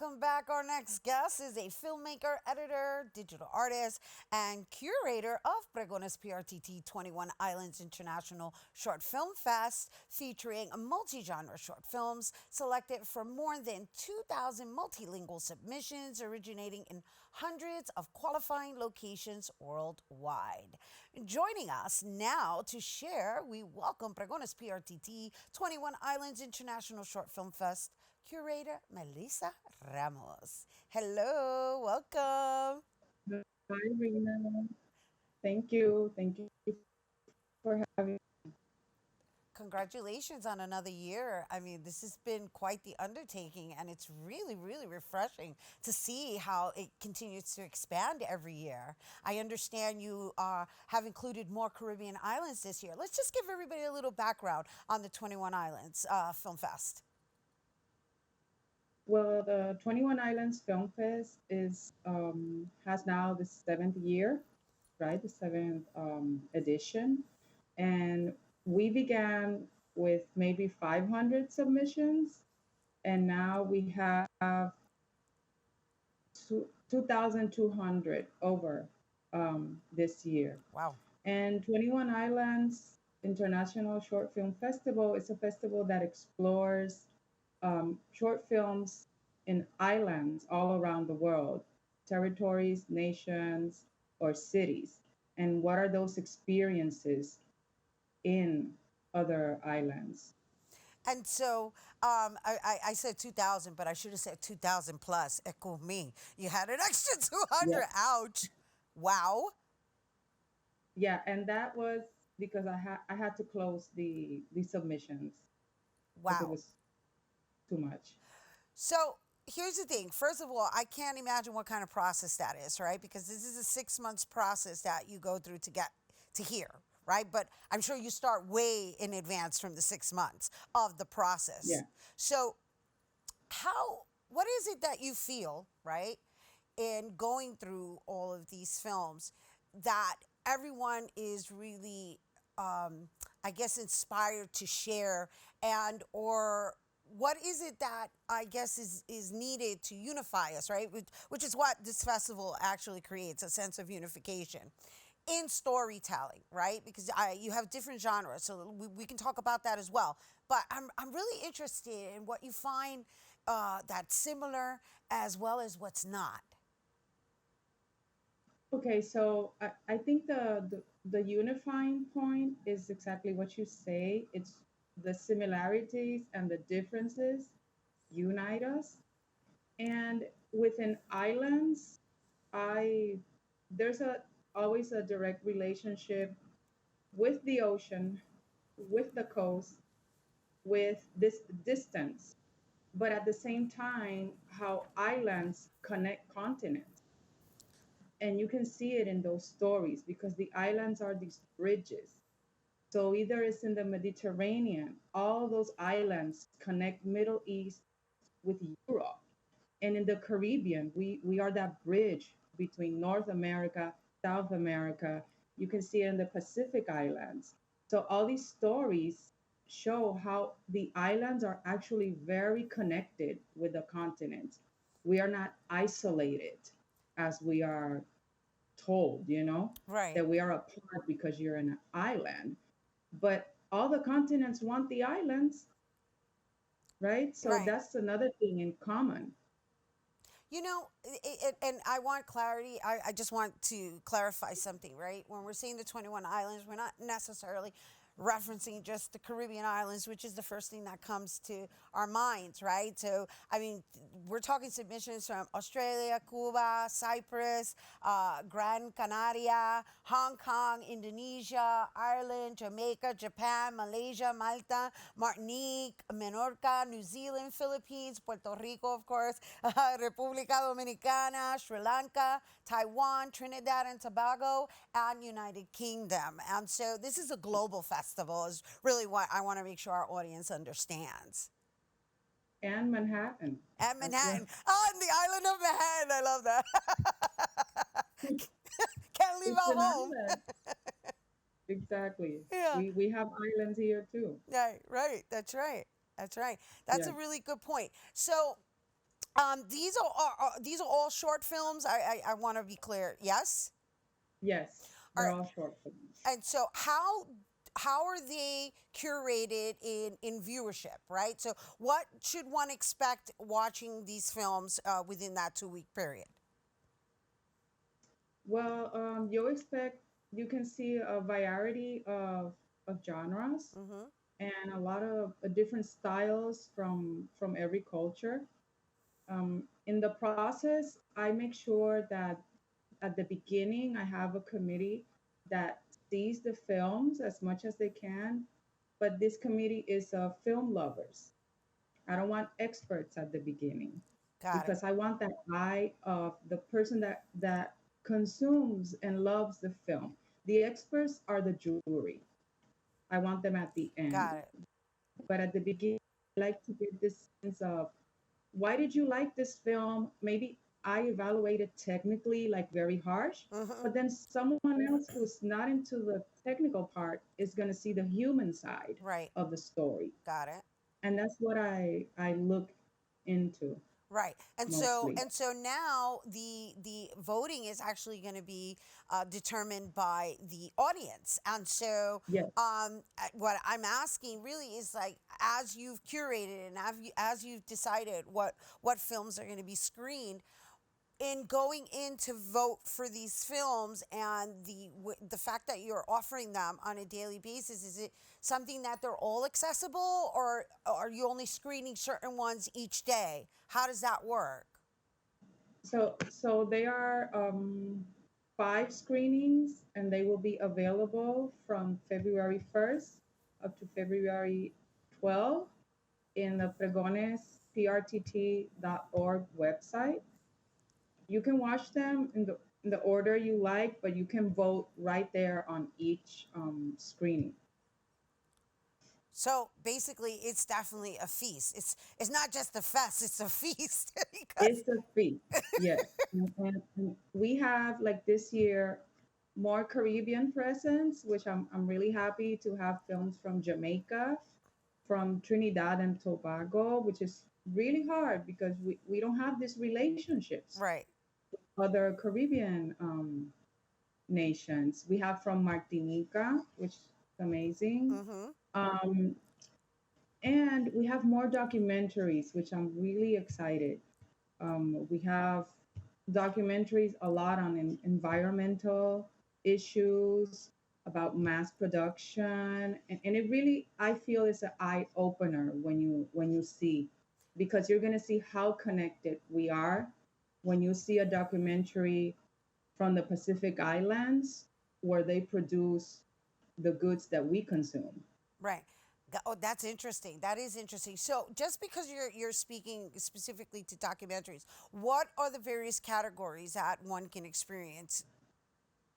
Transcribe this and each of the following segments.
welcome back. Our next guest is a filmmaker, editor, digital artist, and curator of Pregones PRTT 21 Islands International Short Film Fest, featuring multi-genre short films selected from more than 2,000 multilingual submissions originating in hundreds of qualifying locations worldwide. Joining us now to share, we welcome Pregones PRTT 21 Islands International Short Film Fest curator Melisa Ramos. Hello, welcome. Hi, Rhina. Thank you. Thank you for having Congratulations on another year. I mean, this has been quite the undertaking, and it's really, really refreshing to see how it continues to expand every year. I understand you have included more Caribbean islands this year. Let's just give everybody a little background on the 21 Islands Film Fest. Well, the 21 Islands Film Fest is has now the seventh year, right? The seventh edition, and we began with maybe 500 submissions, and now we have 2,200 over this year. Wow. And 21 Islands International Short Film Festival is a festival that explores short films in islands all around the world, territories, nations, or cities. And what are those experiences in other islands? And so I said 2,000, but I should have said 2,000 plus. Echo me. You had an extra Yeah. 200. Ouch. Wow. Yeah, and that was because I had to close the submissions because it Wow. was too much. So here's the thing. First of all, I can't imagine what kind of process that is, right? Because this is a 6 months process that you go through to get to here, right? But I'm sure you start way in advance from the 6 months of the process. Yeah. So what is it that you feel, right, in going through all of these films that everyone is really, I guess, inspired to share, and or what is it that I guess is needed to unify us, right? Which is what this festival actually creates, a sense of unification in storytelling, right? Because you have different genres, so we can talk about that as well. But I'm really interested in what you find that's similar as well as what's not. Okay, so I think the unifying point is exactly what you say. It's the similarities and the differences unite us. And within islands, I there's a always a direct relationship with the ocean, with the coast, with this distance, but at the same time, how islands connect continents. And you can see it in those stories because the islands are these bridges. So either it's in the Mediterranean, all those islands connect Middle East with Europe. And in the Caribbean, we are that bridge between North America, South America. You can see it in the Pacific Islands. So all these stories show how the islands are actually very connected with the continent. We are not isolated as we are told, Right, that we are apart because you're an island. But all the continents want the islands, right? So right. that's another thing in common. And I want clarity. I just want to clarify something, right? When we're saying the 21 islands, we're not necessarily referencing just the Caribbean islands, which is the first thing that comes to our minds, right? So, I mean, we're talking submissions from Australia, Cuba, Cyprus, Gran Canaria, Hong Kong, Indonesia, Ireland, Jamaica, Japan, Malaysia, Malta, Martinique, Menorca, New Zealand, Philippines, Puerto Rico, of course, República Dominicana, Sri Lanka, Taiwan, Trinidad and Tobago, and United Kingdom. And so this is a global festival, is really what I want to make sure our audience understands. And Manhattan And as well. Manhattan. Oh, and the island of Manhattan. I love that. Can't leave It's out an home. island. Exactly. Yeah. We have islands here too. Right, right. That's right. That's right. That's a Yeah. really good point. So These are all short films. I want to be clear. Yes. Yes, All they're right. all short films. And so how are they curated in viewership, right? So what should one expect watching these films within that 2 week period? Well, you can see a variety of genres Mm-hmm. and a lot of different styles from every culture. In the process, I make sure that at the beginning, I have a committee that sees the films as much as they can, but this committee is film lovers. I don't want experts at the beginning Got it. because I want that eye of the person that consumes and loves the film. The experts are the jury. I want them at the end. Got it. But at the beginning, I like to get this sense of why did you like this film? Maybe I evaluated technically like very harsh, Mm-hmm. but then someone else who's not into the technical part is going to see the human side Right. of the story. Got it. And that's what I look into Right. mostly. And so now the voting is actually going to be determined by the audience. And so Yes. what I'm asking really is like, as you've curated and as you've decided what films are going to be screened, in going in to vote for these films and the fact that you're offering them on a daily basis, is it something that they're all accessible, or are you only screening certain ones each day? How does that work? So they are five screenings, and they will be available from February 1st up to February 12th in the Pregones PRTT.org website. You can watch them in the order you like, but you can vote right there on each screening. So basically, it's definitely a feast. It's not just a fest; it's a feast because It's a feast, yes. And we have like this year more Caribbean presence, which I'm really happy to have films from Jamaica, from Trinidad and Tobago, which is really hard because we don't have these relationships right. with other Caribbean nations. We have from Martinica, which is amazing. Mm-hmm. Um, and we have more documentaries, which I'm really excited. We have documentaries a lot on environmental issues, about mass production, and it really I feel is an eye opener when you see, because you're gonna see how connected we are when you see a documentary from the Pacific Islands where they produce the goods that we consume. Right. Oh, that's interesting. That is interesting. So, just because you're speaking specifically to documentaries, what are the various categories that one can experience?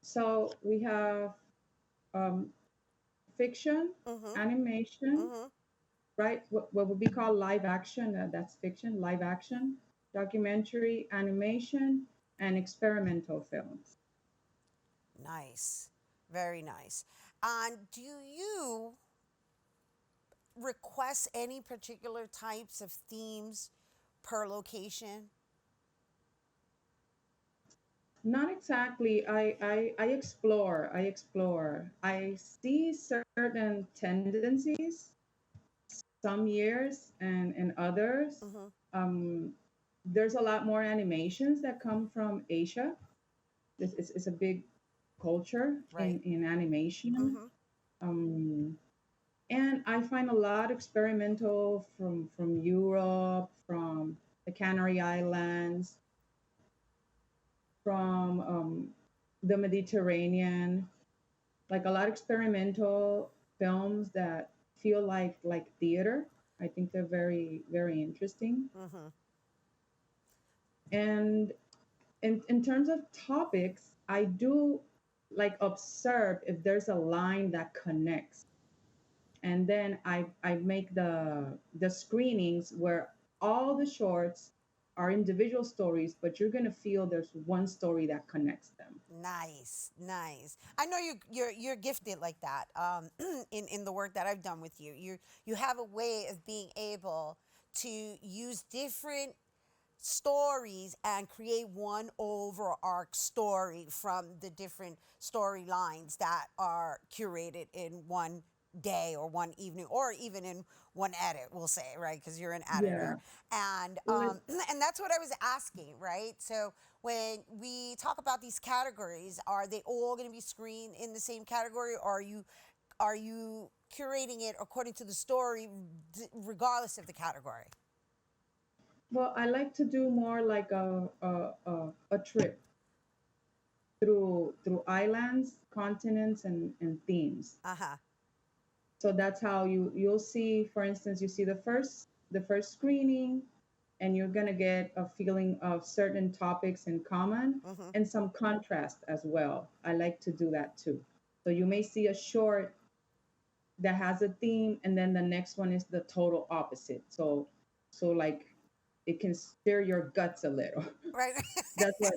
So we have um, fiction, Mm-hmm. animation, Mm-hmm. right? What would be called live action, that's fiction, live action, documentary, animation, and experimental films. Nice. Very nice. And do you request any particular types of themes per location? Not exactly. I explore. I explore. I see certain tendencies some years and others. Mm-hmm. Um, there's a lot more animations that come from Asia. This is a big culture Right. in animation. Mm-hmm. Um, and I find a lot experimental from Europe, from the Canary Islands, from the Mediterranean, like a lot of experimental films that feel like theater. I think they're very interesting. Mm-hmm. And in terms of topics, I do like observe if there's a line that connects, and then I make the screenings where all the shorts are individual stories, but you're gonna feel there's one story that connects them. Nice, nice. I know you're gifted like that. In the work that I've done with you, you have a way of being able to use different stories and create one overarch story from the different storylines that are curated in one day or one evening or even in one edit, we'll say, right? Because you're an editor. Yeah. And Well, and that's what I was asking, right? So when we talk about these categories, are they all going to be screened in the same category, or are you curating it according to the story regardless of the category? well, I like to do more like a trip through islands, continents, and themes. Uh-huh. So that's how you'll see, for instance, you see the first screening, and you're gonna get a feeling of certain topics in common Mm-hmm. and some contrast as well. I like to do that too. So you may see a short that has a theme, and then the next one is the total opposite. So like it can stir your guts a little. Right. That's what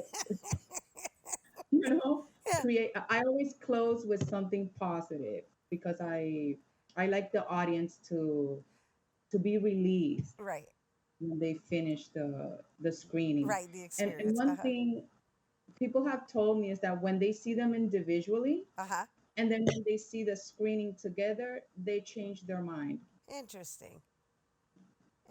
you know Yeah. create. I always close with something positive because I like the audience to be released Right. when they finish the screening. Right. The And experience. one Uh-huh. thing people have told me is that when they see them individually Uh-huh. and then when they see the screening together, they change their mind. Interesting.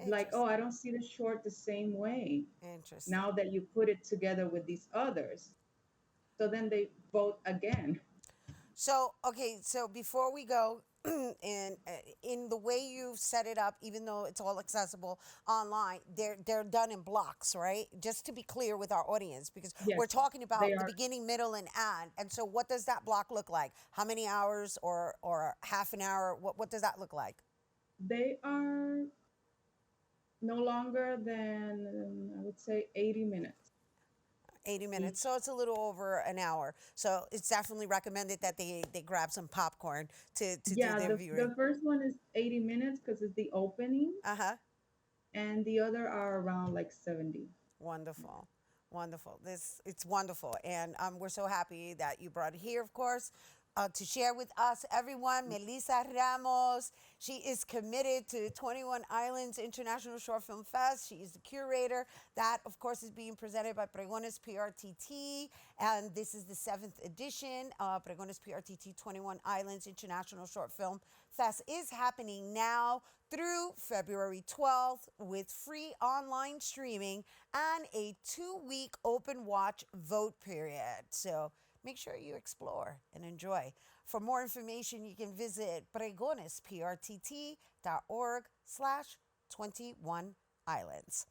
Like, oh, Interesting. I don't see the short the same way Interesting. now that you put it together with these others. So then they vote again. So, okay, so before we go, and in the way you've set it up, even though it's all accessible online, they're done in blocks, right? Just to be clear with our audience, because we're Yes, talking they about the are. beginning, middle, and end. And so, what does that block look like? How many hours or half an hour? What does that look like? They are no longer than I would say 80 minutes 80 minutes. each. So it's a little over an hour. So it's definitely recommended that they grab some popcorn to do Yeah, their viewing. the first one is 80 minutes because it's the opening, Uh huh. and the other are around like 70. Wonderful. Wonderful. This it's wonderful, and we're so happy that you brought it here, of course, to share with us, everyone. Melisa Ramos. She is committed to 21 Islands International Short Film Fest. She is the curator. That, of course, is being presented by Pregones PRTT, and this is the seventh edition. Pregones PRTT 21 Islands International Short Film Fest is happening now through February 12th with free online streaming and a 2-week open watch vote period. So make sure you explore and enjoy. For more information, you can visit pregonesprtt.org/21islands.